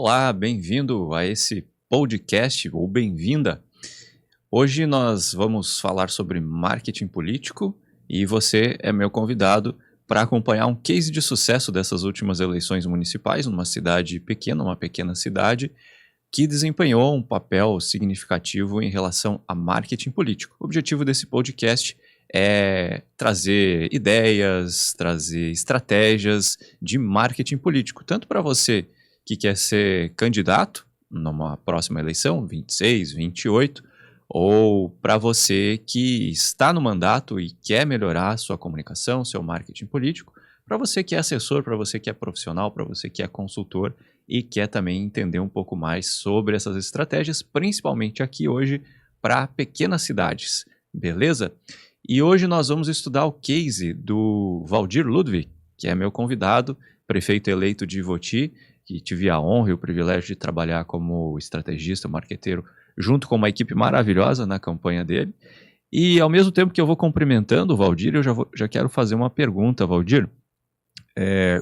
Olá, bem-vindo a esse podcast, ou bem-vinda. Hoje nós vamos falar sobre marketing político e você é meu convidado para acompanhar um case de sucesso dessas últimas eleições municipais numa cidade pequena, uma pequena cidade, que desempenhou um papel significativo em relação a marketing político. O objetivo desse podcast é trazer ideias, trazer estratégias de marketing político, tanto para você que quer ser candidato numa próxima eleição, 26, 28, ou para você que está no mandato e quer melhorar a sua comunicação, seu marketing político, para você que é assessor, para você que é profissional, para você que é consultor e quer também entender um pouco mais sobre essas estratégias, principalmente aqui hoje para pequenas cidades, beleza? E hoje nós vamos estudar o case do Valdir Ludwig, que é meu convidado, prefeito eleito de Ivoti, que tive a honra e o privilégio de trabalhar como estrategista, marqueteiro, junto com uma equipe maravilhosa na campanha dele. E ao mesmo tempo que eu vou cumprimentando o Valdir, eu já quero fazer uma pergunta, Valdir.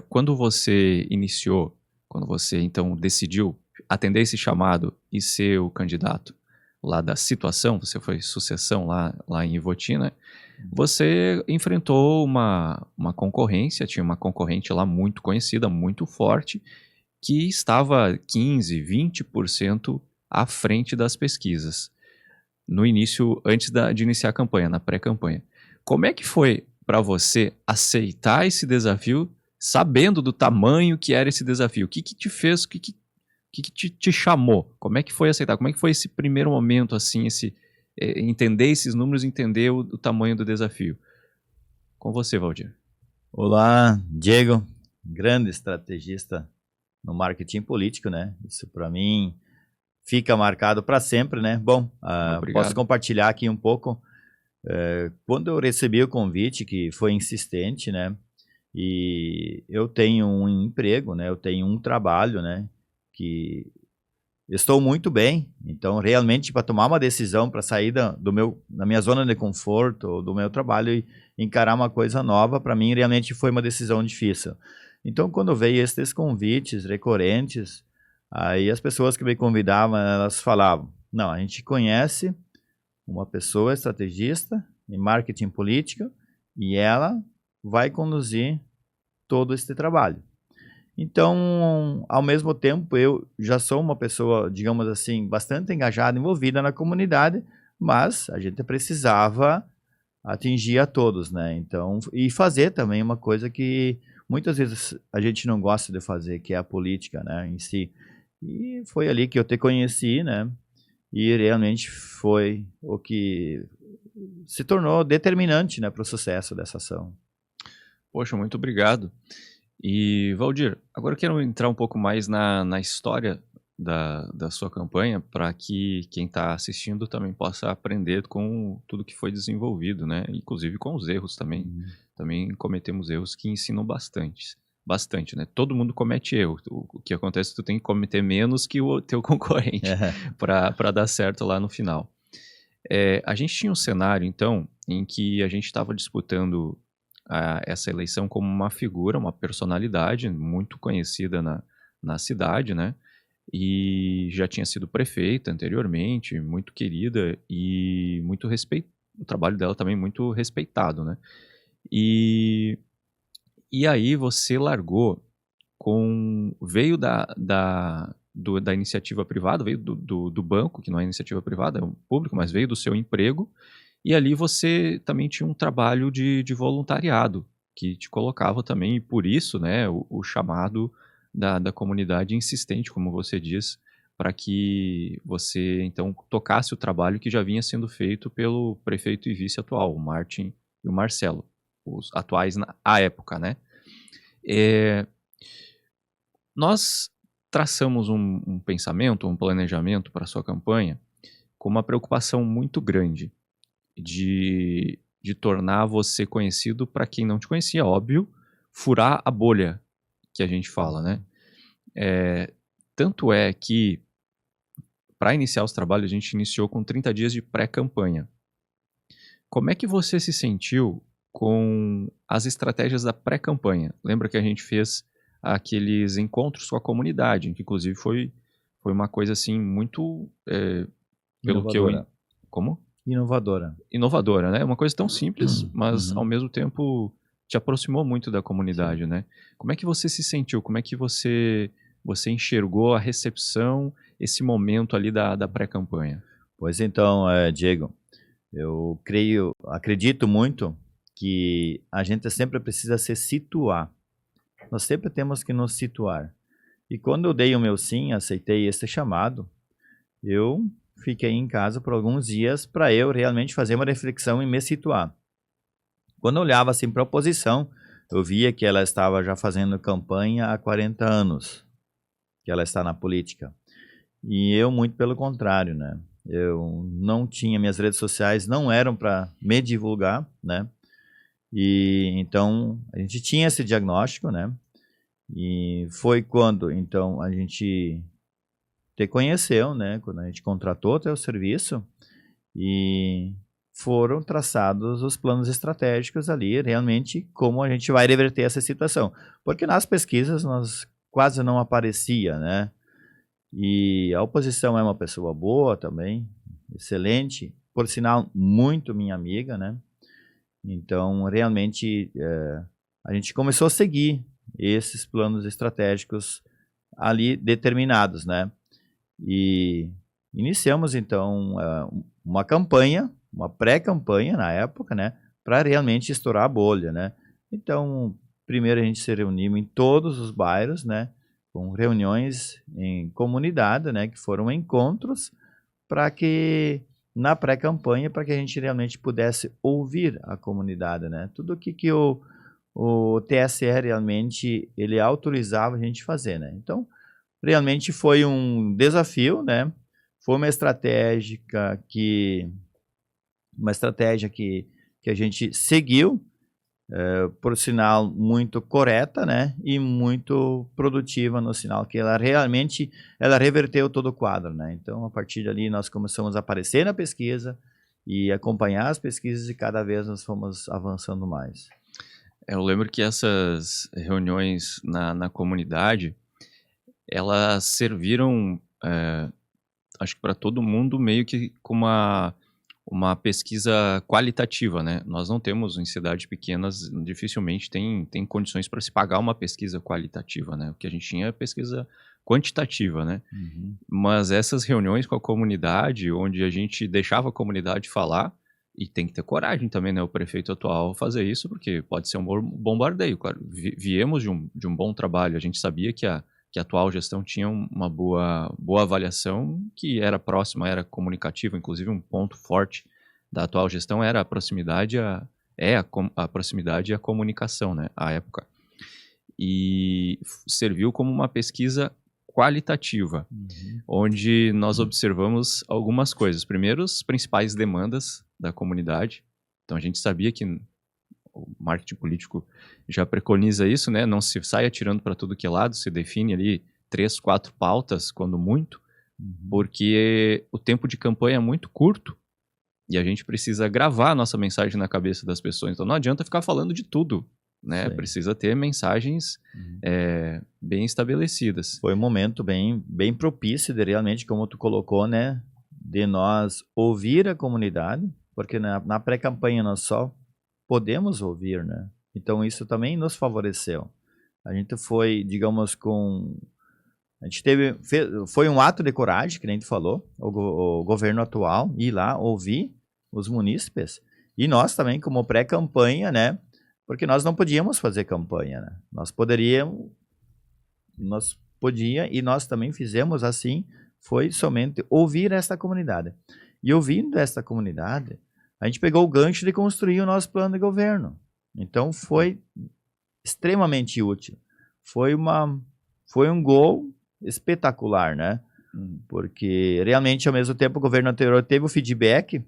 Quando você iniciou, quando você então decidiu atender esse chamado e ser o candidato lá da situação, você foi sucessão lá em Ivoti, né? Você enfrentou uma concorrência, tinha uma concorrente lá muito conhecida, muito forte, que estava 15%, 20% à frente das pesquisas, no início, antes de iniciar a campanha, na pré-campanha. Como é que foi para você aceitar esse desafio, sabendo do tamanho que era esse desafio? O que te fez, o que te chamou? Como é que foi aceitar? Como é que foi esse primeiro momento, assim, entender esses números, entender o tamanho do desafio? Com você, Valdir. Olá, Diego, grande estrategista no marketing político, né? Isso para mim fica marcado para sempre, né? Bom, posso compartilhar aqui um pouco. Quando eu recebi o convite, que foi insistente, né? E eu tenho um emprego, né? Eu tenho um trabalho, né? Que estou muito bem. Então, realmente, para tomar uma decisão, para sair da minha zona de conforto, do meu trabalho e encarar uma coisa nova, para mim, realmente foi uma decisão difícil. Então, quando veio esses convites recorrentes, aí as pessoas que me convidavam, elas falavam, não, a gente conhece uma pessoa estrategista em marketing político e ela vai conduzir todo esse trabalho. Então, ao mesmo tempo, eu já sou uma pessoa, digamos assim, bastante engajada, envolvida na comunidade, mas a gente precisava atingir a todos, né? Então, e fazer também uma coisa que muitas vezes a gente não gosta de fazer, que é a política, né, em si. E foi ali que eu te conheci, né? E realmente foi o que se tornou determinante, né, para o sucesso dessa ação. Poxa, muito obrigado. E, Valdir, agora eu quero entrar um pouco mais na história da sua campanha, para que quem está assistindo também possa aprender com tudo que foi desenvolvido, né? Inclusive com os erros também. Também cometemos erros que ensinam bastante, né? Todo mundo comete erro. O que acontece é que tu tem que cometer menos que o teu concorrente para dar certo lá no final. A gente tinha um cenário, então, em que a gente estava disputando essa eleição como uma figura, uma personalidade muito conhecida na cidade, né? E já tinha sido prefeita anteriormente, muito querida e muito o trabalho dela também muito respeitado, né? E aí você largou veio da iniciativa privada, veio do banco, que não é iniciativa privada, é um público, mas veio do seu emprego, e ali você também tinha um trabalho de voluntariado, que te colocava também, e por isso, né, o chamado da comunidade insistente, como você diz, para que você, então, tocasse o trabalho que já vinha sendo feito pelo prefeito e vice atual, o Martin e o Marcelo, os atuais à época, né? Nós traçamos um pensamento, um planejamento para a sua campanha com uma preocupação muito grande de tornar você conhecido para quem não te conhecia, óbvio, furar a bolha que a gente fala, né? Tanto é que, para iniciar os trabalhos, a gente iniciou com 30 dias de pré-campanha. Como é que você se sentiu com as estratégias da pré-campanha? Lembra que a gente fez aqueles encontros com a comunidade, que inclusive foi uma coisa assim muito, pelo que eu... Como? Inovadora, né? Uma coisa tão simples, mas ao mesmo tempo te aproximou muito da comunidade, né? Como é que você se sentiu? Como é que você enxergou a recepção, esse momento ali da pré-campanha? Pois então, Diego, eu acredito muito que a gente sempre precisa se situar. Nós sempre temos que nos situar. E quando eu dei o meu sim, aceitei esse chamado, eu fiquei em casa por alguns dias para eu realmente fazer uma reflexão e me situar. Quando eu olhava assim para a oposição, eu via que ela estava já fazendo campanha há 40 anos, que ela está na política. E eu, muito pelo contrário, né? Eu não tinha, minhas redes sociais não eram para me divulgar, né? E então a gente tinha esse diagnóstico, né? E foi quando então a gente te conheceu, né? Quando a gente contratou o teu serviço e foram traçados os planos estratégicos ali, realmente como a gente vai reverter essa situação. Porque nas pesquisas nós quase não aparecia, né? E a oposição é uma pessoa boa também, excelente, por sinal, muito minha amiga, né? Então, realmente, a gente começou a seguir esses planos estratégicos ali determinados, né? E iniciamos, então, uma campanha, uma pré-campanha na época, né? Para realmente estourar a bolha, né? Então, primeiro a gente se reuniu em todos os bairros, né? Com reuniões em comunidade, né, que foram encontros para que, na pré-campanha, para que a gente realmente pudesse ouvir a comunidade, né, tudo o que o TSE realmente, ele autorizava a gente fazer, né, então, realmente foi um desafio, né, foi uma estratégia que a gente seguiu, por sinal muito correta, né, e muito produtiva no sinal que ela realmente reverteu todo o quadro, né. Então a partir dali nós começamos a aparecer na pesquisa e acompanhar as pesquisas e cada vez nós fomos avançando mais. Eu lembro que essas reuniões na comunidade, elas serviram, acho que para todo mundo meio que como uma pesquisa qualitativa, né? Nós não temos, em cidades pequenas, dificilmente tem condições para se pagar uma pesquisa qualitativa, né? O que a gente tinha é pesquisa quantitativa, né? Uhum. Mas essas reuniões com a comunidade, onde a gente deixava a comunidade falar, e tem que ter coragem também, né? O prefeito atual fazer isso, porque pode ser um bombardeio. Claro, viemos de um bom trabalho, a gente sabia que a atual gestão tinha uma boa avaliação, que era próxima, era comunicativa, inclusive um ponto forte da atual gestão era a proximidade, a proximidade e a comunicação, né, à época. E serviu como uma pesquisa qualitativa, onde nós observamos algumas coisas. Primeiro, as principais demandas da comunidade. Então, a gente sabia que o marketing político já preconiza isso, né? Não se sai atirando para tudo que é lado, se define ali 3, 4 pautas, quando muito, porque o tempo de campanha é muito curto e a gente precisa gravar a nossa mensagem na cabeça das pessoas. Então não adianta ficar falando de tudo, né? Sim. Precisa ter mensagens bem estabelecidas. Foi um momento bem propício de realmente, como tu colocou, né? De nós ouvir a comunidade, porque na pré-campanha nós só podemos ouvir, né? Então isso também nos favoreceu. A gente foi, digamos, a gente foi um ato de coragem, que nem tu falou, o governo atual, ir lá ouvir os munícipes. E nós também, como pré-campanha, né? Porque nós não podíamos fazer campanha, né? Nós e nós também fizemos assim, foi somente ouvir essa comunidade. E ouvindo essa comunidade, a gente pegou o gancho de construir o nosso plano de governo. Então foi extremamente útil. Foi um gol espetacular, né? Porque realmente, ao mesmo tempo, o governo anterior teve o feedback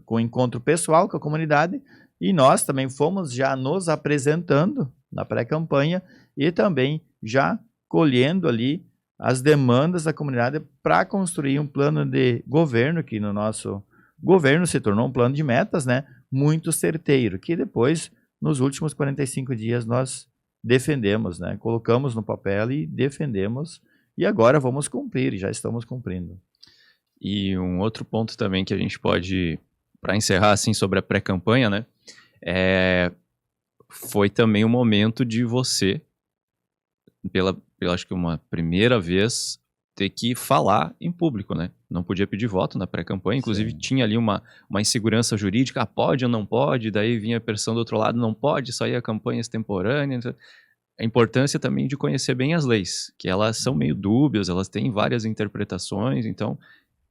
com o encontro pessoal com a comunidade e nós também fomos já nos apresentando na pré-campanha e também já colhendo ali as demandas da comunidade para construir um plano de governo que no nosso governo se tornou um plano de metas, né, muito certeiro, que depois, nos últimos 45 dias, nós defendemos, né? Colocamos no papel e defendemos, e agora vamos cumprir, e já estamos cumprindo. E um outro ponto também que a gente pode, para encerrar assim sobre a pré-campanha, né? Foi também o momento de você, pela acho que uma primeira vez, ter que falar em público, né? Não podia pedir voto na pré-campanha, inclusive tinha ali uma insegurança jurídica, pode ou não pode, daí vinha a pressão do outro lado, não pode, só ia campanha extemporânea. A importância também de conhecer bem as leis, que elas são meio dúbias, elas têm várias interpretações, então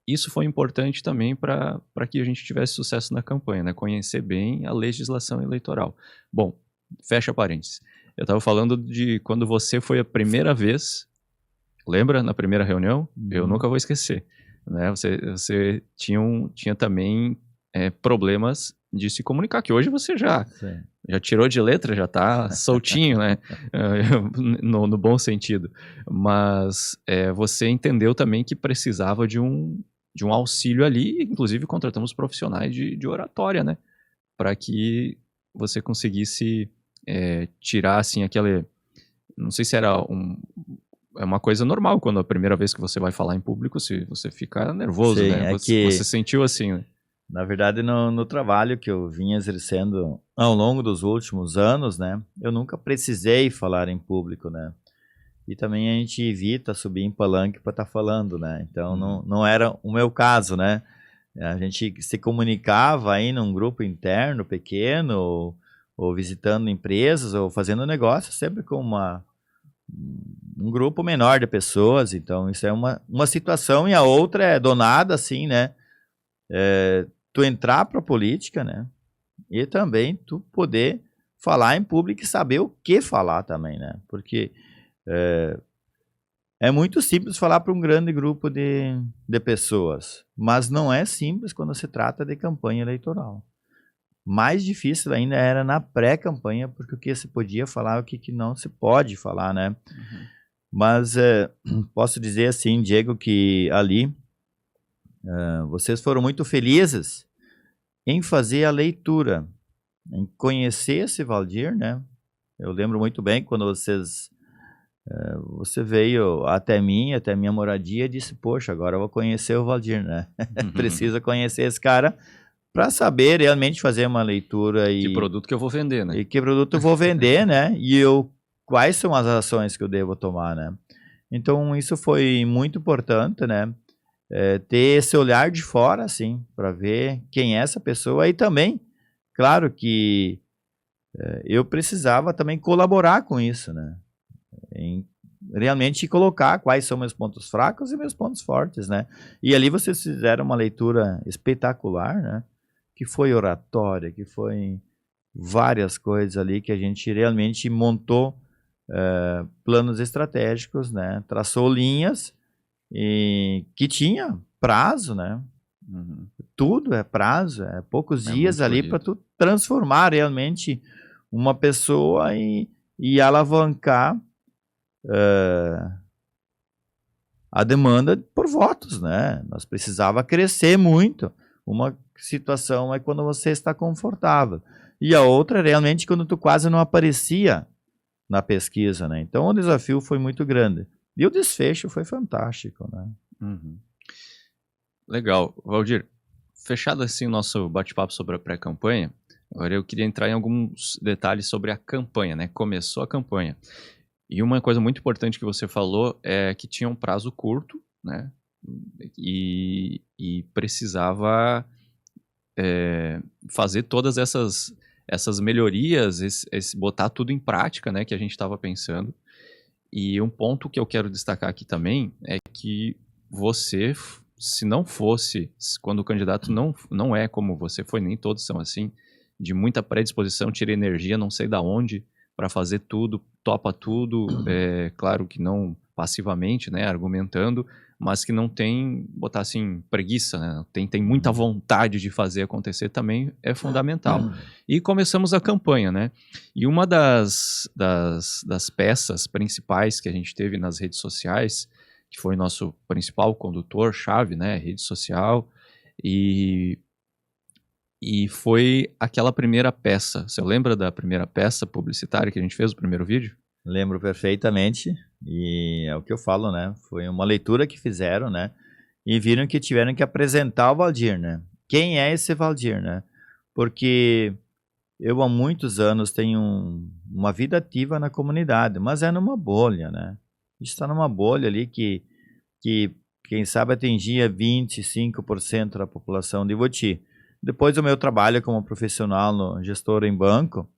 isso foi importante também para que a gente tivesse sucesso na campanha, né? Conhecer bem a legislação eleitoral. Bom, fecha parênteses. Eu estava falando de quando você foi a primeira vez, lembra, na primeira reunião? Eu nunca vou esquecer. Né? Você tinha também problemas de se comunicar, que hoje você já tirou de letra, já está soltinho, né? No bom sentido. Mas você entendeu também que precisava de um auxílio ali, inclusive contratamos profissionais de oratória, né? Para que você conseguisse tirar, assim, aquela... Não sei se era é uma coisa normal quando a primeira vez que você vai falar em público, se você fica nervoso, Sim, né? Você sentiu assim, né? Na verdade, no trabalho que eu vinha exercendo ao longo dos últimos anos, né? Eu nunca precisei falar em público, né? E também a gente evita subir em palanque para estar falando, né? Então, não era o meu caso, né? A gente se comunicava aí num grupo interno pequeno, ou visitando empresas, ou fazendo negócio, sempre com um grupo menor de pessoas. Então, isso é uma situação, e a outra é do nada, assim, né? Tu entrar para a política, né? E também tu poder falar em público e saber o que falar também, né? Porque é muito simples falar para um grande grupo de pessoas, mas não é simples quando se trata de campanha eleitoral. Mais difícil ainda era na pré-campanha, porque o que se podia falar, o que não se pode falar, né? Mas posso dizer assim, Diego, que ali vocês foram muito felizes em fazer a leitura, em conhecer esse Valdir, né? Eu lembro muito bem quando você veio até mim, até minha moradia, e disse, poxa, agora eu vou conhecer o Valdir, né? Precisa conhecer esse cara para saber realmente fazer uma leitura. Que produto que eu vou vender, né? E que produto eu vou vender, né? E quais são as ações que eu devo tomar, né? Então, isso foi muito importante, né? Ter esse olhar de fora, assim, para ver quem é essa pessoa. E também, claro que eu precisava também colaborar com isso, né? Em realmente colocar quais são meus pontos fracos e meus pontos fortes, né? E ali vocês fizeram uma leitura espetacular, né? Que foi oratória, que foi várias coisas ali que a gente realmente montou planos estratégicos, né? Traçou linhas e que tinha prazo, né? Tudo é prazo, poucos dias ali para tu transformar realmente uma pessoa e alavancar a demanda por votos, né? Nós precisava crescer muito. Uma situação é quando você está confortável, e a outra é realmente quando tu quase não aparecia na pesquisa, né? Então o desafio foi muito grande e o desfecho foi fantástico, né? Legal, Valdir. Fechado assim o nosso bate-papo sobre a pré-campanha, agora eu queria entrar em alguns detalhes sobre a campanha, né? Começou a campanha. E uma coisa muito importante que você falou é que tinha um prazo curto, né? E precisava fazer todas essas melhorias, botar tudo em prática, né? Que a gente estava pensando. E um ponto que eu quero destacar aqui também é que você, se não fosse, quando o candidato não é como você foi, nem todos são assim, de muita predisposição, tira energia, não sei da onde, para fazer tudo, topa tudo, claro que não passivamente, né, argumentando, mas que não tem, botar assim, preguiça, né, tem muita vontade de fazer acontecer também é fundamental. E começamos a campanha, né, e uma das peças principais que a gente teve nas redes sociais, que foi nosso principal condutor-chave, né, rede social, e E foi aquela primeira peça. Você lembra da primeira peça publicitária que a gente fez, o primeiro vídeo? Lembro perfeitamente. E é o que eu falo, né? Foi uma leitura que fizeram, né? E viram que tiveram que apresentar o Valdir, né? Quem é esse Valdir, né? Porque eu há muitos anos tenho uma vida ativa na comunidade, mas é numa bolha, né? A gente está numa bolha ali que quem sabe atingia 25% da população de Ivoti. Depois do meu trabalho como profissional, gestor em banco,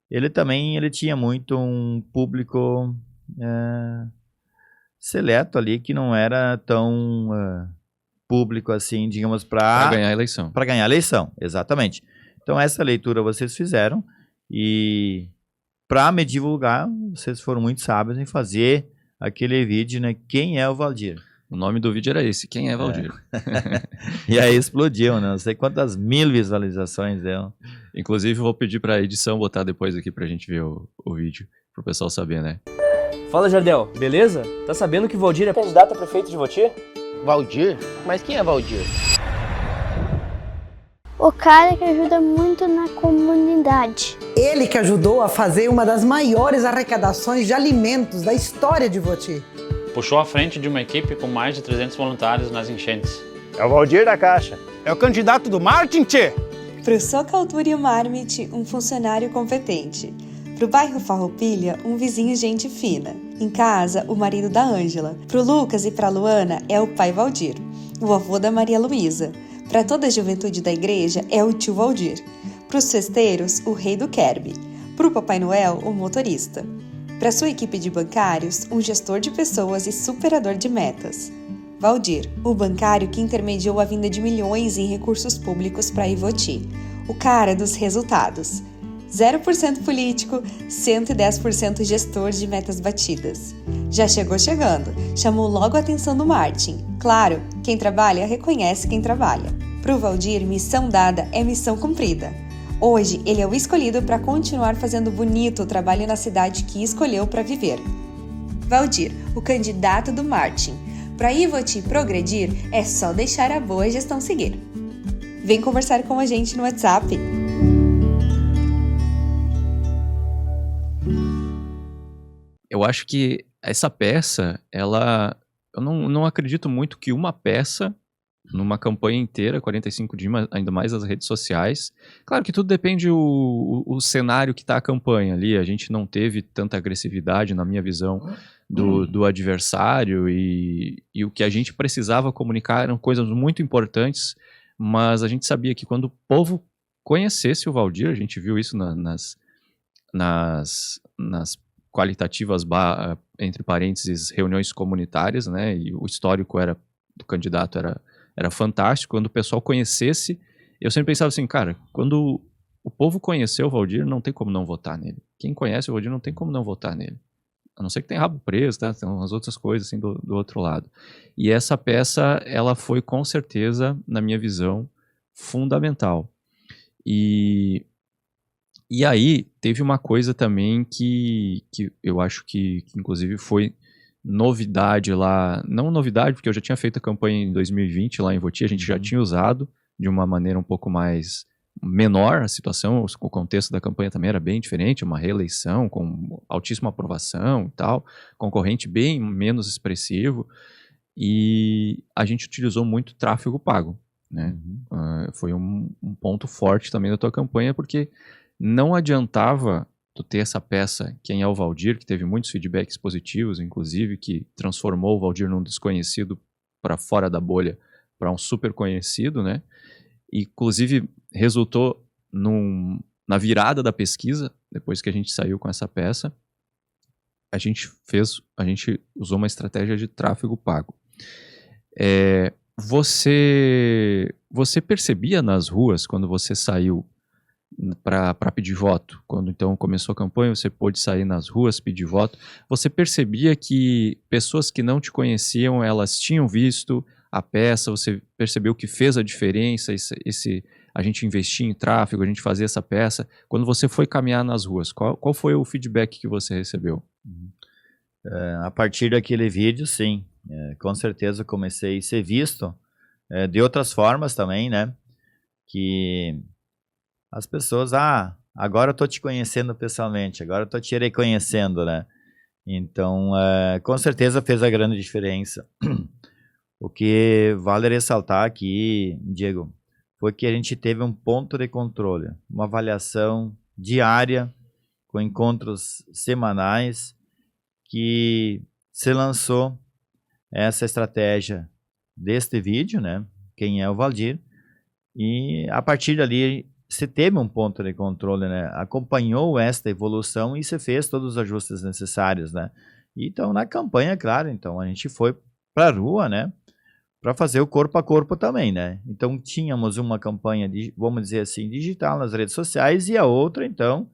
ele tinha muito um público seleto ali, que não era tão público assim, digamos, para ganhar a eleição. Para ganhar a eleição, exatamente. Então essa leitura vocês fizeram e para me divulgar, vocês foram muito sábios em fazer aquele vídeo, né? Quem é o Valdir? O nome do vídeo era esse, Quem é Valdir? E aí explodiu, né? Não sei quantas 1000 visualizações deu. Inclusive, vou pedir para a edição botar depois aqui pra gente ver o vídeo, pro pessoal saber, né? Fala, Jardel, beleza? Tá sabendo que o Valdir é candidato a prefeito de Ivoti? Valdir? Mas quem é Valdir? O cara que ajuda muito na comunidade. Ele que ajudou a fazer uma das maiores arrecadações de alimentos da história de Ivoti. Puxou à frente de uma equipe com mais de 300 voluntários nas enchentes. É o Valdir da Caixa. É o candidato do Martin, tchê! Pro Socultura e o Marmit, um funcionário competente. Pro bairro Farroupilha, um vizinho gente fina. Em casa, o marido da Ângela. Pro Lucas e pra Luana, é o pai Valdir, o avô da Maria Luísa. Pra toda a juventude da igreja, é o tio Valdir. Pros festeiros, o rei do Kerb. Pro Papai Noel, o motorista. Para sua equipe de bancários, um gestor de pessoas e superador de metas. Valdir, o bancário que intermediou a vinda de milhões em recursos públicos para Ivoti. O cara dos resultados. 0% político, 110% gestor de metas batidas. Já chegou chegando, chamou logo a atenção do Martin. Claro, quem trabalha reconhece quem trabalha. Pro Valdir, missão dada é missão cumprida. Hoje, ele é o escolhido para continuar fazendo bonito o trabalho na cidade que escolheu para viver. Valdir, o candidato do Martin. Para Ivoti progredir, é só deixar a boa gestão seguir. Vem conversar com a gente no WhatsApp. Eu acho que essa peça, eu não acredito muito que uma peça numa campanha inteira, 45 dias, ainda mais as redes sociais. Claro que tudo depende o cenário que está a campanha ali. A gente não teve tanta agressividade, na minha visão, do adversário, e o que a gente precisava comunicar eram coisas muito importantes, mas a gente sabia que quando o povo conhecesse o Valdir, a gente viu isso nas qualitativas, entre parênteses, reuniões comunitárias, né? E o histórico do candidato era fantástico. Quando o pessoal conhecesse, eu sempre pensava assim, cara, quando o povo conheceu o Valdir, não tem como não votar nele. Quem conhece o Valdir não tem como não votar nele. A não ser que tenha rabo preso, tá? Tem umas outras coisas assim do outro lado. E essa peça, ela foi com certeza, na minha visão, fundamental. E aí, teve uma coisa também que eu acho que inclusive foi novidade lá, não novidade, porque eu já tinha feito a campanha em 2020 lá em Ivoti, a gente já tinha usado de uma maneira um pouco mais menor a situação, o contexto da campanha também era bem diferente, uma reeleição com altíssima aprovação e tal, concorrente bem menos expressivo, e a gente utilizou muito tráfego pago, né? Foi um ponto forte também da tua campanha, porque não adiantava tu ter essa peça, Quem é o Valdir, que teve muitos feedbacks positivos, inclusive, que transformou o Valdir num desconhecido para fora da bolha, para um super conhecido, né? E, inclusive, resultou na virada da pesquisa, depois que a gente saiu com essa peça, a gente usou uma estratégia de tráfego pago. Você percebia nas ruas, quando você saiu para pedir voto, quando então começou a campanha, você pôde sair nas ruas, pedir voto, você percebia que pessoas que não te conheciam, elas tinham visto a peça, você percebeu que fez a diferença, a gente investir em tráfego, a gente fazer essa peça, quando você foi caminhar nas ruas, qual foi o feedback que você recebeu? A partir daquele vídeo, sim, com certeza comecei a ser visto de outras formas também, né, que as pessoas, agora eu tô te conhecendo pessoalmente, agora eu tô te reconhecendo, né? Então, com certeza fez a grande diferença. O que vale ressaltar aqui, Diego, foi que a gente teve um ponto de controle, uma avaliação diária, com encontros semanais, que se lançou essa estratégia deste vídeo, né? Quem é o Valdir? E a partir dali se teve um ponto de controle, né? Acompanhou esta evolução e se fez todos os ajustes necessários, né? Então, na campanha, claro, então a gente foi para a rua, né? Para fazer o corpo a corpo também, né? Então, tínhamos uma campanha, vamos dizer assim, digital nas redes sociais e a outra, então,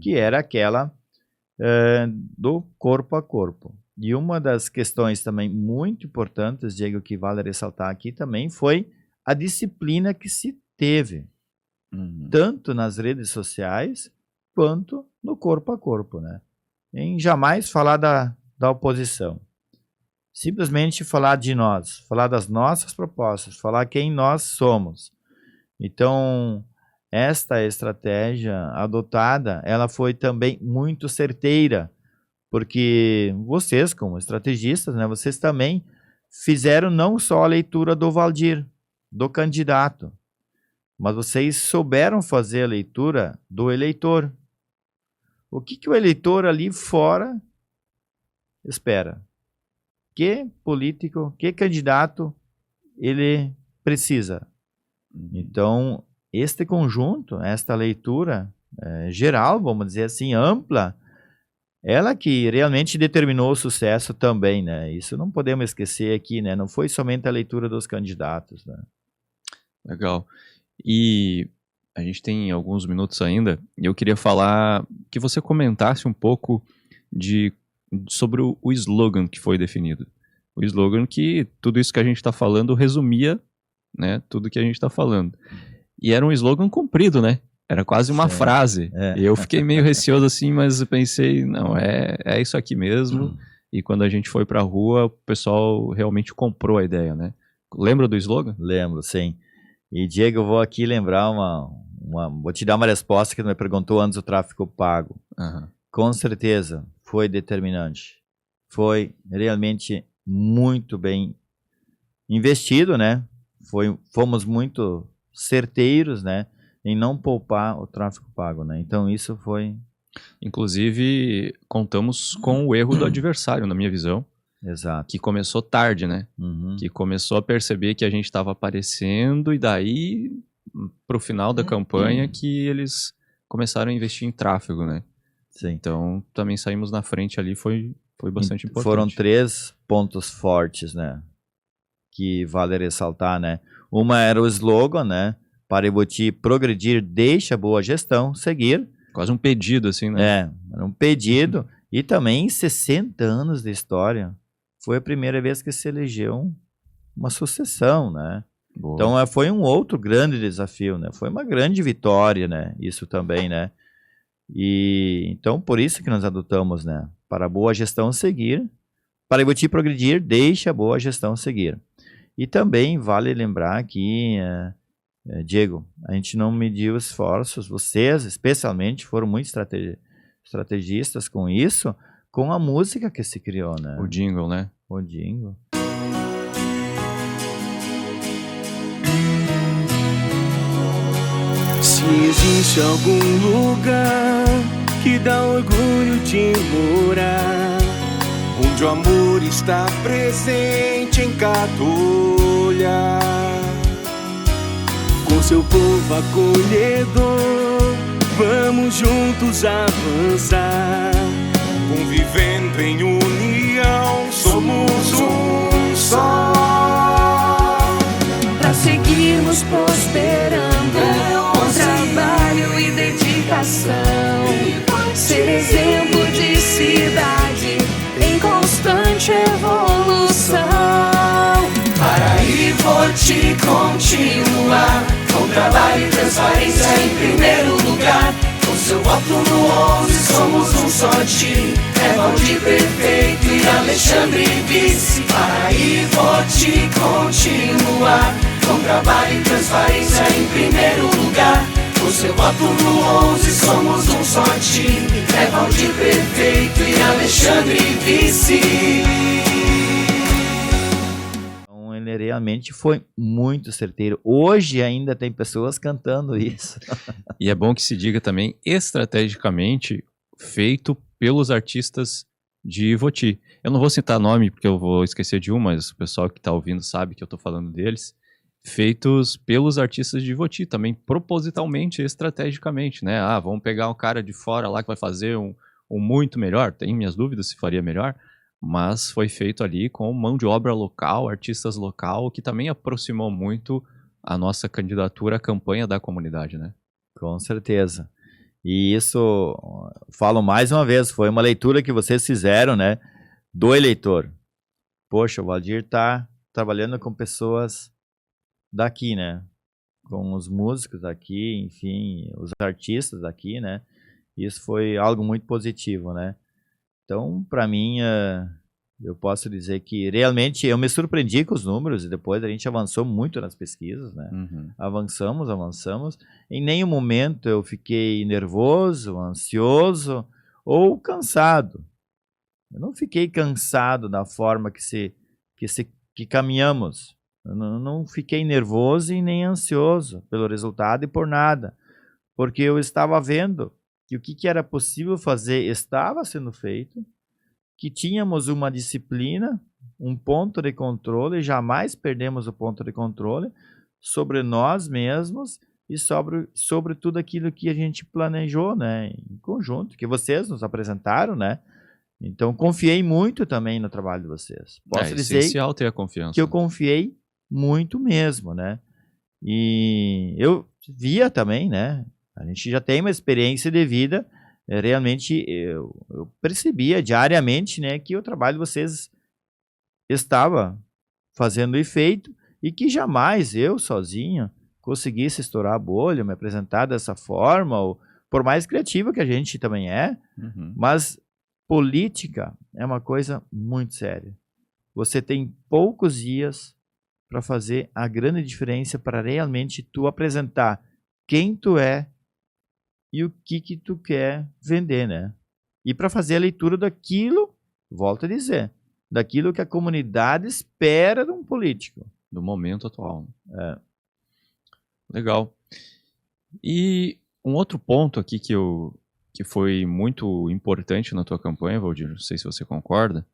que era aquela do corpo a corpo. E uma das questões também muito importantes, Diego, que vale ressaltar aqui também, foi a disciplina que se teve, tanto nas redes sociais, quanto no corpo a corpo, né? Em jamais falar da oposição. Simplesmente falar de nós, falar das nossas propostas, falar quem nós somos. Então, esta estratégia adotada, ela foi também muito certeira, porque vocês, como estrategistas, né, vocês também fizeram não só a leitura do Valdir, do candidato, mas vocês souberam fazer a leitura do eleitor. O que o eleitor ali fora espera? Que político, que candidato ele precisa? Então, este conjunto, esta leitura geral, vamos dizer assim, ampla, ela que realmente determinou o sucesso também, né? Isso não podemos esquecer aqui, né? Não foi somente a leitura dos candidatos, né? Legal. E a gente tem alguns minutos ainda, e eu queria falar que você comentasse um pouco sobre o slogan que foi definido. O slogan que tudo isso que a gente está falando resumia, né, tudo que a gente está falando. E era um slogan comprido, né? Era quase uma frase. E eu fiquei meio receoso assim, mas eu pensei, não, é isso aqui mesmo. E quando a gente foi para a rua, o pessoal realmente comprou a ideia, né? Lembra do slogan? Lembro, sim. E, Diego, eu vou aqui lembrar vou te dar uma resposta que tu me perguntou antes do tráfego pago. Com certeza, foi determinante. Foi realmente muito bem investido, né? Fomos muito certeiros, né? Em não poupar o tráfego pago, né? Então, isso foi... Inclusive, contamos com o erro do adversário, na minha visão. Exato. Que começou tarde, né? Que começou a perceber que a gente estava aparecendo e daí, pro final da campanha, que eles começaram a investir em tráfego, né? Sim. Então, também saímos na frente ali, foi bastante importante. Foram 3 pontos fortes, né? Que vale ressaltar, né? Uma era o slogan, né? Paraiboti progredir, deixa boa gestão, seguir. Quase um pedido, assim, né? Era um pedido. E também, em 60 anos de história, foi a primeira vez que se elegeu uma sucessão, né? Boa. Então, foi um outro grande desafio, né? Foi uma grande vitória, né? Isso também, né? E então, por isso que nós adotamos, né? Para a boa gestão seguir, Paraiboti progredir, deixa a boa gestão seguir. E também vale lembrar que, Diego, a gente não mediu esforços, vocês especialmente foram muito estrategistas com isso, com a música que se criou, né? O jingle, né? O jingle. Se existe algum lugar que dá orgulho de morar, onde o amor está presente em cada olhar, com seu povo acolhedor, vamos juntos avançar, convivendo em união, somos um só. Pra seguirmos prosperando, com trabalho e dedicação, ser exemplo de cidade em constante evolução. Paraiboti continuar, com trabalho e transparência em primeiro lugar. Com seu voto no 11 somos um só time. É Valdir prefeito e Alexandre vice. Paraiboti continuar, com trabalho e transparência em primeiro lugar. Com seu voto no 11 somos um só time. É Valdir prefeito e Alexandre vice. Então, ele realmente foi muito certeiro. Hoje ainda tem pessoas cantando isso. E é bom que se diga também, estrategicamente feito pelos artistas de Ivoti. Eu não vou citar nome porque eu vou esquecer de um, mas o pessoal que está ouvindo sabe que eu estou falando deles. Feitos pelos artistas de Ivoti também, propositalmente, estrategicamente, né? Ah, vamos pegar um cara de fora lá que vai fazer um muito melhor. Tenho minhas dúvidas se faria melhor, mas foi feito ali com mão de obra local, artistas local, que também aproximou muito a nossa candidatura à campanha da comunidade, né? Com certeza. E isso, falo mais uma vez, foi uma leitura que vocês fizeram, né, do eleitor. Poxa, o Valdir está trabalhando com pessoas daqui, né, com os músicos daqui, enfim, os artistas daqui, né, isso foi algo muito positivo, né. Então, para mim, eu posso dizer que realmente eu me surpreendi com os números e depois a gente avançou muito nas pesquisas, né? Avançamos. Em nenhum momento eu fiquei nervoso, ansioso ou cansado. Eu não fiquei cansado da forma que caminhamos. Eu não fiquei nervoso e nem ansioso pelo resultado e por nada. Porque eu estava vendo que o que era possível fazer estava sendo feito, que tínhamos uma disciplina, um ponto de controle, jamais perdemos o ponto de controle sobre nós mesmos e sobre tudo aquilo que a gente planejou, né, em conjunto, que vocês nos apresentaram, né? Então, confiei muito também no trabalho de vocês. Posso dizer essencial ter a confiança. Que eu confiei muito mesmo, né? E eu via também, né? A gente já tem uma experiência de vida. Realmente eu percebia diariamente, né, que o trabalho de vocês estava fazendo efeito e que jamais eu sozinho conseguisse estourar a bolha, me apresentar dessa forma, ou, por mais criativa que a gente também é, mas política é uma coisa muito séria. Você tem poucos dias para fazer a grande diferença para realmente tu apresentar quem tu é e o que tu quer vender, né? E para fazer a leitura daquilo, volto a dizer, daquilo que a comunidade espera de um político. Do momento atual. Legal. E um outro ponto aqui que foi muito importante na tua campanha, Valdir, não sei se você concorda,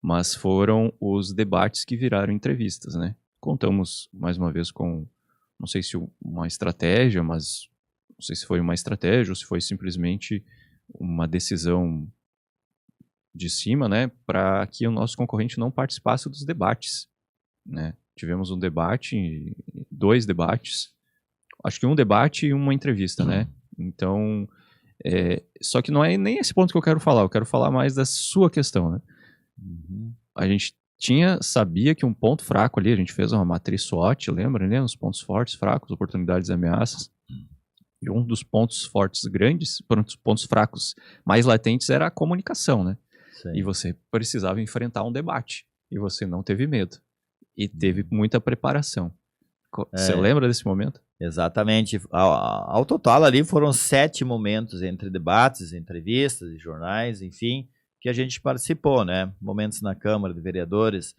mas foram os debates que viraram entrevistas, né? Contamos mais uma vez com, não sei se uma estratégia, mas não sei se foi uma estratégia ou se foi simplesmente uma decisão de cima, né, para que o nosso concorrente não participasse dos debates, né? Tivemos um debate, 2 debates, acho que um debate e uma entrevista, né? Então, só que não é nem esse ponto que eu quero falar mais da sua questão, né? A gente sabia que um ponto fraco ali, a gente fez uma matriz SWOT, lembra, né? Os pontos fortes, fracos, oportunidades e ameaças. E um dos pontos fortes grandes, pontos fracos mais latentes era a comunicação, né? Sim. E você precisava enfrentar um debate. E você não teve medo. E teve muita preparação. Você lembra desse momento? Exatamente. Ao total ali foram 7 momentos entre debates, entrevistas e jornais, enfim, que a gente participou, né? Momentos na Câmara de Vereadores.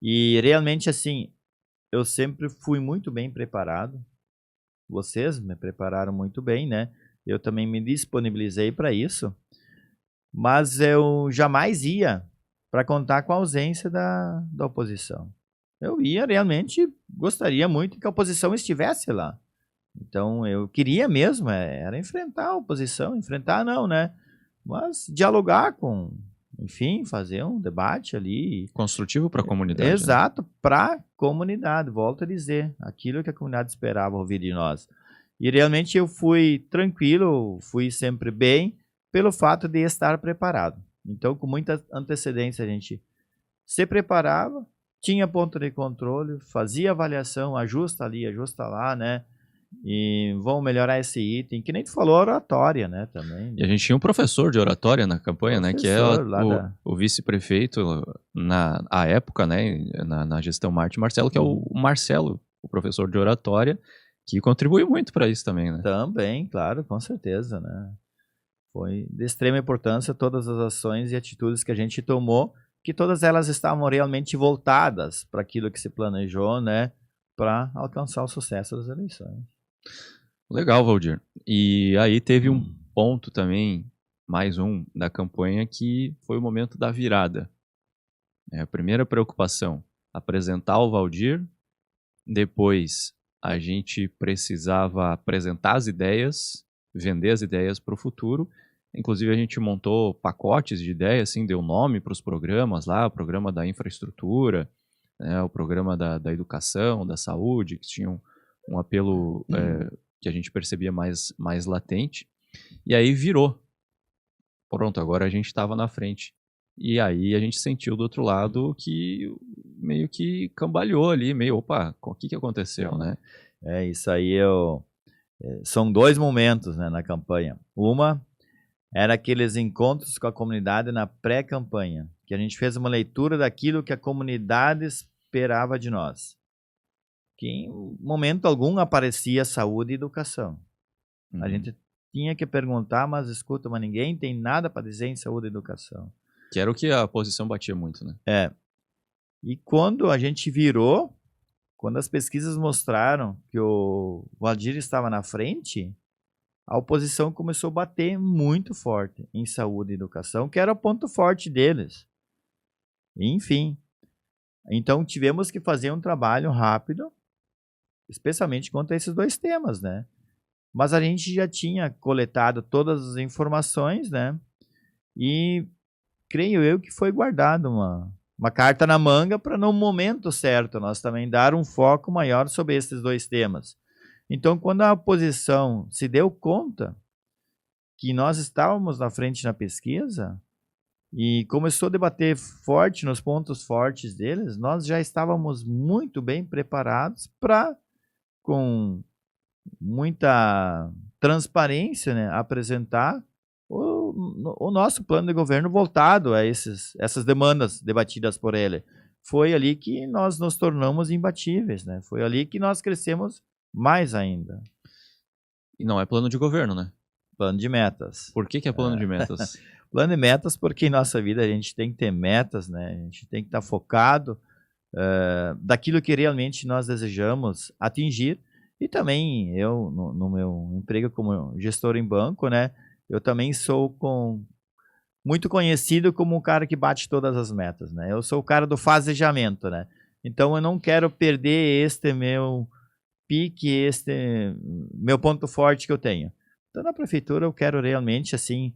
E realmente, assim, eu sempre fui muito bem preparado. Vocês me prepararam muito bem, né? Eu também me disponibilizei para isso. Mas eu jamais ia para contar com a ausência da oposição. Eu ia realmente, gostaria muito que a oposição estivesse lá. Então, eu queria mesmo, era enfrentar a oposição, enfrentar não, né? Mas dialogar com, enfim, fazer um debate ali. Construtivo para a comunidade. Exato, né? Para a comunidade, volto a dizer, aquilo que a comunidade esperava ouvir de nós. E realmente eu fui tranquilo, fui sempre bem, pelo fato de estar preparado. Então, com muita antecedência, a gente se preparava, tinha ponto de controle, fazia avaliação, ajusta ali, ajusta lá, né? E vamos melhorar esse item, que nem tu falou, oratória, né, também. E a gente tinha um professor de oratória na campanha, né, que é o vice-prefeito na época, né, na gestão Martin Marcelo, que é o Marcelo, o professor de oratória, que contribuiu muito para isso também, né? Também, claro, com certeza, né? Foi de extrema importância todas as ações e atitudes que a gente tomou, que todas elas estavam realmente voltadas para aquilo que se planejou, né? Para alcançar o sucesso das eleições. Legal, Valdir. E aí teve um ponto também, mais um, da campanha, que foi o momento da virada. A primeira preocupação, apresentar o Valdir, depois a gente precisava apresentar as ideias, vender as ideias para o futuro. Inclusive a gente montou pacotes de ideias, assim, deu nome para os programas lá, o programa da infraestrutura, né, o programa da educação, da saúde, que tinham um apelo que a gente percebia mais latente. E aí virou. Pronto, agora a gente estava na frente. E aí a gente sentiu do outro lado que meio que cambaleou ali, meio, opa, o que aconteceu, né? Isso aí são 2 momentos, né, na campanha. Uma era aqueles encontros com a comunidade na pré-campanha, que a gente fez uma leitura daquilo que a comunidade esperava de nós. Que em momento algum aparecia saúde e educação. A gente tinha que perguntar, mas escuta, mas ninguém tem nada para dizer em saúde e educação. Que era o que a oposição batia muito, né? E quando a gente virou, quando as pesquisas mostraram que o Valdir estava na frente, a oposição começou a bater muito forte em saúde e educação, que era o ponto forte deles. Enfim, então tivemos que fazer um trabalho rápido, especialmente quanto a esses 2 temas, né? Mas a gente já tinha coletado todas as informações, né? E creio eu que foi guardado uma carta na manga para no momento certo nós também dar um foco maior sobre esses 2 temas. Então, quando a oposição se deu conta que nós estávamos na frente na pesquisa e começou a debater forte nos pontos fortes deles, nós já estávamos muito bem preparados para, com muita transparência, né, apresentar o nosso plano de governo voltado a essas demandas debatidas por ele. Foi ali que nós nos tornamos imbatíveis, né? Foi ali que nós crescemos mais ainda. E não é plano de governo, né? Plano de metas. Por que é plano de metas? Plano de metas porque em nossa vida a gente tem que ter metas, né? A gente tem que estar focado daquilo que realmente nós desejamos atingir. E também eu, no meu emprego como gestor em banco, né? Eu também sou muito conhecido como o cara que bate todas as metas, né? Eu sou o cara do fazejamento, né? Então eu não quero perder este meu pique, este meu ponto forte que eu tenho. Então na prefeitura eu quero realmente, assim,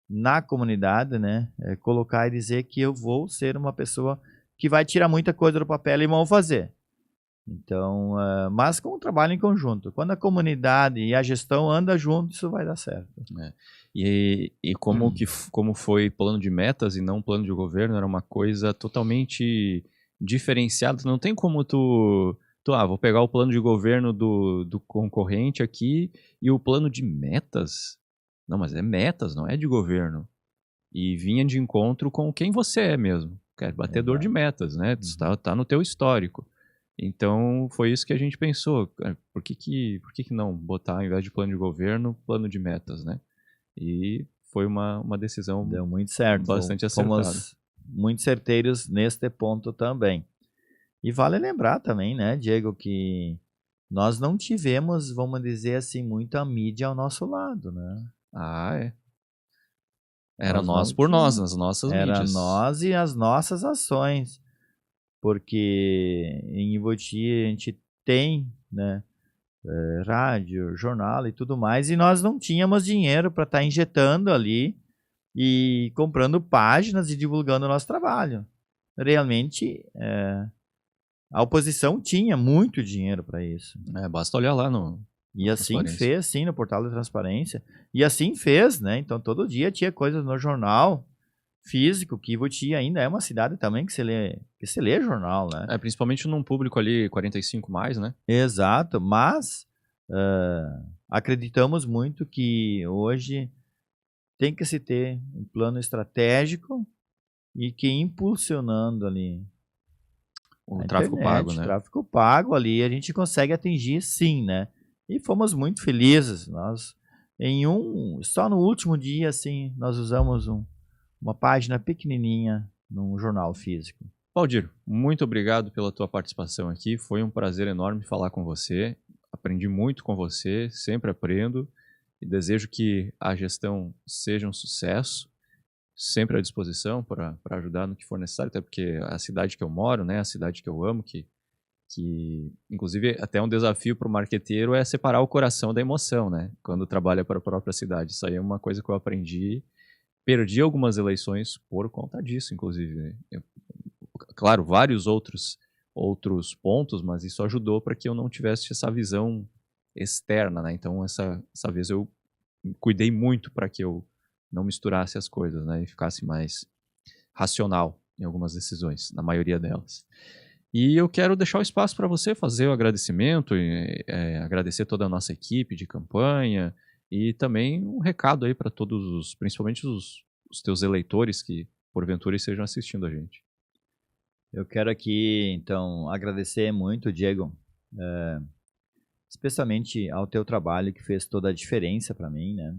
na comunidade, né? Colocar e dizer que eu vou ser uma pessoa que vai tirar muita coisa do papel e vão fazer. Então, mas com o trabalho em conjunto. Quando a comunidade e a gestão andam juntos, isso vai dar certo. E como foi plano de metas e não plano de governo, era uma coisa totalmente diferenciada. Não tem como vou pegar o plano de governo do concorrente aqui e o plano de metas. Não, mas é metas, não é de governo. E vinha de encontro com quem você é mesmo. Batedor de metas, né? Tá no teu histórico. Então, foi isso que a gente pensou. Por que não botar, ao invés de plano de governo, plano de metas, né? E foi uma decisão deu muito certo, bastante acertada. Fomos muito certeiros neste ponto também. E vale lembrar também, né, Diego, que nós não tivemos, vamos dizer assim, muita mídia ao nosso lado, né? Era nós por nós, nas nossas mídias. Era nós e as nossas ações. Porque em Ivoti a gente tem, né, rádio, jornal e tudo mais, e nós não tínhamos dinheiro para estar injetando ali e comprando páginas e divulgando o nosso trabalho. Realmente, a oposição tinha muito dinheiro para isso. Basta olhar lá no... E assim fez, sim, no portal da transparência. E assim fez, né? Então todo dia tinha coisas no jornal físico, que Ivoti ainda é uma cidade também que se lê jornal, né? Principalmente num público ali 45+, né? Exato, mas acreditamos muito que hoje tem que se ter um plano estratégico e que impulsionando ali o tráfego pago, né? O tráfego pago ali a gente consegue atingir, sim, né? E fomos muito felizes. Nós, só no último dia, assim, nós usamos uma página pequenininha num jornal físico. Valdir, muito obrigado pela tua participação aqui. Foi um prazer enorme falar com você. Aprendi muito com você, sempre aprendo. E desejo que a gestão seja um sucesso. Sempre à disposição para ajudar no que for necessário, até porque a cidade que eu moro, né, a cidade que eu amo, que inclusive até um desafio para o marqueteiro é separar o coração da emoção, né, quando trabalha para a própria cidade. Isso aí é uma coisa que eu aprendi. Perdi algumas eleições por conta disso, inclusive. Claro, vários outros pontos, mas isso ajudou para que eu não tivesse essa visão externa, né? Então, essa vez eu cuidei muito para que eu não misturasse as coisas, né? E ficasse mais racional em algumas decisões, na maioria delas. E eu quero deixar o espaço para você fazer o agradecimento, agradecer toda a nossa equipe de campanha e também um recado aí para todos, principalmente os teus eleitores que porventura estejam assistindo a gente. Eu quero aqui, então, agradecer muito, Diego, especialmente ao teu trabalho que fez toda a diferença para mim, né?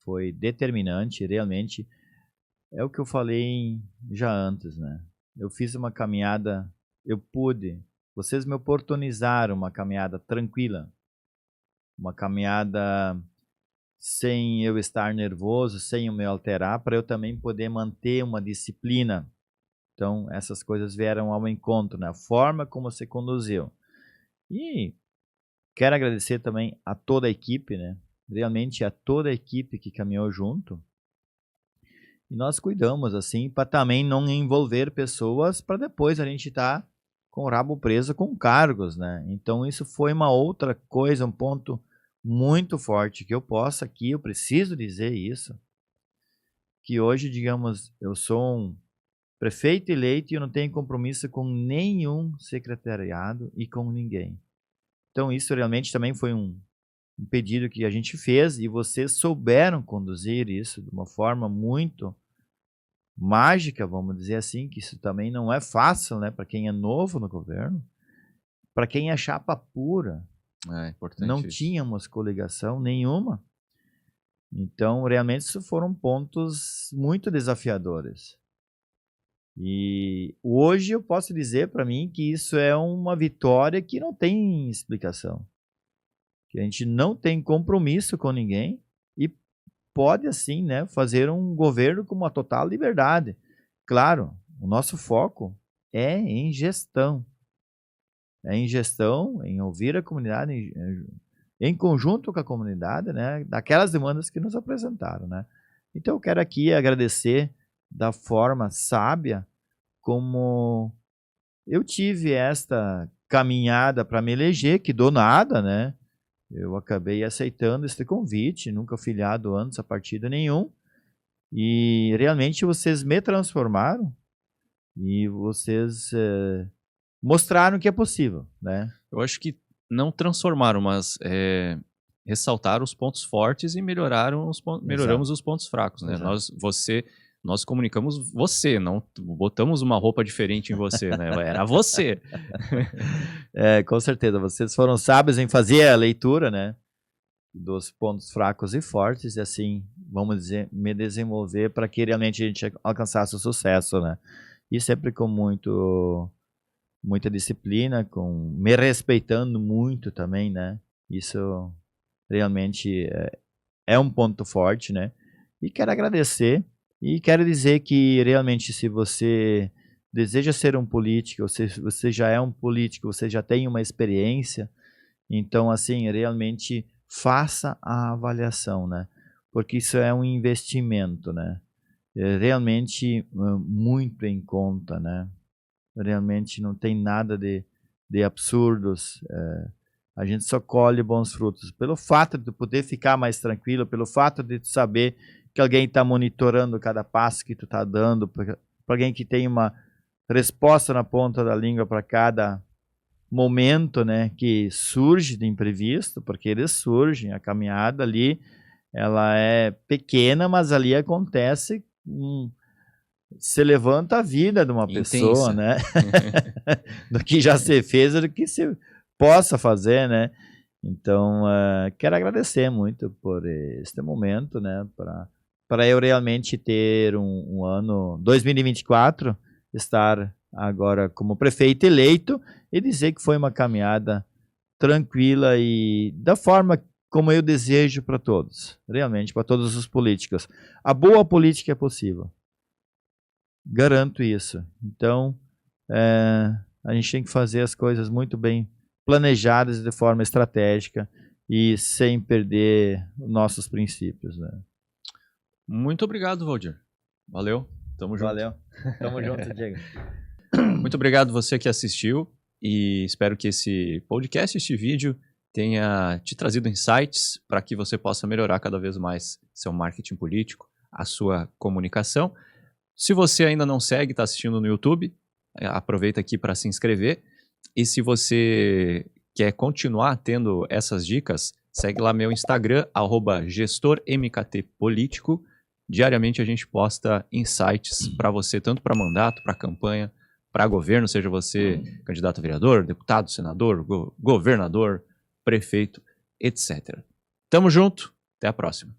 Foi determinante, realmente, é o que eu falei já antes, né? Eu fiz uma caminhada, vocês me oportunizaram uma caminhada tranquila, uma caminhada sem eu estar nervoso, sem eu me alterar, para eu também poder manter uma disciplina. Então, essas coisas vieram ao encontro, né? A forma como você conduziu. E quero agradecer também a toda a equipe, né? Realmente a toda a equipe que caminhou junto. E nós cuidamos, assim, para também não envolver pessoas para depois a gente estar com o rabo preso com cargos, né? Então, isso foi uma outra coisa, um ponto muito forte que eu preciso dizer isso, que hoje, digamos, eu sou um prefeito eleito e eu não tenho compromisso com nenhum secretariado e com ninguém. Então, isso realmente também foi um pedido que a gente fez e vocês souberam conduzir isso de uma forma muito mágica, vamos dizer assim, que isso também não é fácil, né, para quem é novo no governo, para quem é chapa pura. É importante. Não tínhamos coligação nenhuma. Então, realmente, isso foram pontos muito desafiadores. E hoje eu posso dizer para mim que isso é uma vitória que não tem explicação. Que a gente não tem compromisso com ninguém e pode, assim, né, fazer um governo com uma total liberdade. Claro, o nosso foco é em gestão. É em gestão, em ouvir a comunidade, em conjunto com a comunidade, né, daquelas demandas que nos apresentaram, né. Então eu quero aqui agradecer da forma sábia como eu tive esta caminhada para me eleger, que do nada, né, eu acabei aceitando este convite, nunca filiado antes a partido nenhum, e realmente vocês me transformaram e vocês mostraram que é possível, né? Eu acho que não transformaram, mas ressaltaram os pontos fortes e melhoramos os pontos fracos, né? Nós comunicamos você, não botamos uma roupa diferente em você, né? Era você. Com certeza, vocês foram sábios em fazer a leitura, né, dos pontos fracos e fortes, e assim, vamos dizer, me desenvolver para que realmente a gente alcançasse o sucesso, né? E sempre com muita disciplina, me respeitando muito também, né? Isso realmente é um ponto forte, né? E quero agradecer. E quero dizer que realmente se você deseja ser um político, você já é um político, você já tem uma experiência, então assim, realmente faça a avaliação, né? Porque isso é um investimento, né? Realmente muito em conta, né? Realmente não tem nada de absurdos, a gente só colhe bons frutos. Pelo fato de poder ficar mais tranquilo, pelo fato de saber que alguém está monitorando cada passo que tu está dando, para alguém que tem uma resposta na ponta da língua para cada momento, né, que surge de imprevisto, porque eles surgem, a caminhada ali, ela é pequena, mas ali acontece, se levanta a vida de uma pessoa, né, do que já se fez, do que se possa fazer, né, Então, quero agradecer muito por este momento, né, para eu realmente ter um ano 2024, estar agora como prefeito eleito e dizer que foi uma caminhada tranquila e da forma como eu desejo para todos, realmente, para todos os políticos. A boa política é possível. Garanto isso. Então, a gente tem que fazer as coisas muito bem planejadas de forma estratégica e sem perder nossos princípios, né? Muito obrigado, Valdir. Valeu. Tamo junto. Valeu. Tamo junto, Diego. Muito obrigado você que assistiu e espero que esse podcast, este vídeo, tenha te trazido insights para que você possa melhorar cada vez mais seu marketing político, a sua comunicação. Se você ainda não segue, está assistindo no YouTube, aproveita aqui para se inscrever. E se você quer continuar tendo essas dicas, segue lá meu Instagram, @gestormktpolitico. Diariamente a gente posta insights para você, tanto para mandato, para campanha, para governo, seja você candidato a vereador, deputado, senador, governador, prefeito, etc. Tamo junto, até a próxima.